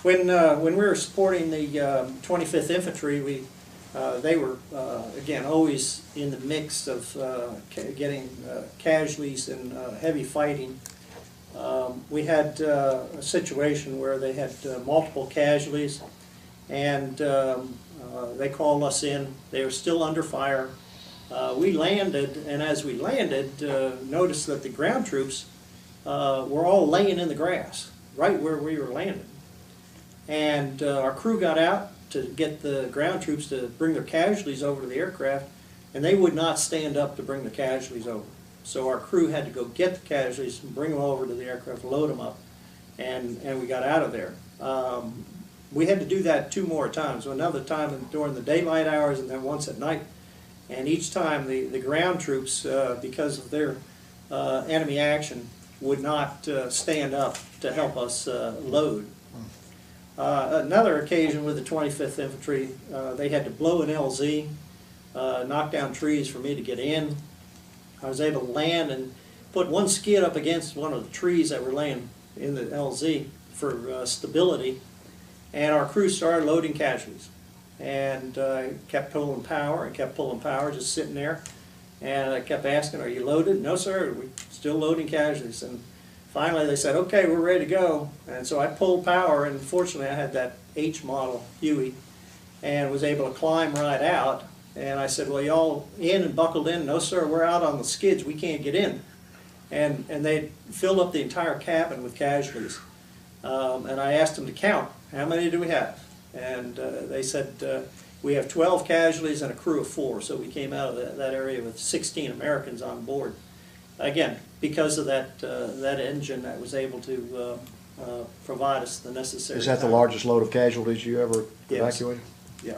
When we were supporting the 25th Infantry, they were, again, always in the mix of getting casualties in heavy fighting. We had a situation where they had multiple casualties, and they called us in. They were still under fire. We landed, and as we landed, noticed that the ground troops were all laying in the grass, right where we were landing. And our crew got out to get the ground troops to bring their casualties over to the aircraft, and they would not stand up to bring the casualties over. So our crew had to go get the casualties and bring them over to the aircraft, load them up, and we got out of there. We had to do that 2 more times, so another time during the daylight hours and then once at night. And each time the ground troops, because of their enemy action, would not stand up to help us load. Another occasion with the 25th Infantry, they had to blow an LZ, knock down trees for me to get in. I was able to land and put one skid up against one of the trees that were laying in the LZ for stability, and our crew started loading casualties. And I kept pulling power and kept pulling power, just sitting there. And I kept asking, "Are you loaded?" "No, sir, we're still loading casualties." And finally they said, "Okay, we're ready to go." And so I pulled power, and fortunately I had that H model Huey and was able to climb right out. And I said, "Well, y'all in and buckled in?" "No, sir, we're out on the skids, we can't get in." And they filled up the entire cabin with casualties. And I asked them to count, "How many do we have?" And they said, "We have 12 casualties and a crew of 4. So we came out of that area with 16 Americans on board. Again, because of that engine that was able to provide us the necessary. Is that the largest load of casualties you ever Yes. evacuated? Yeah.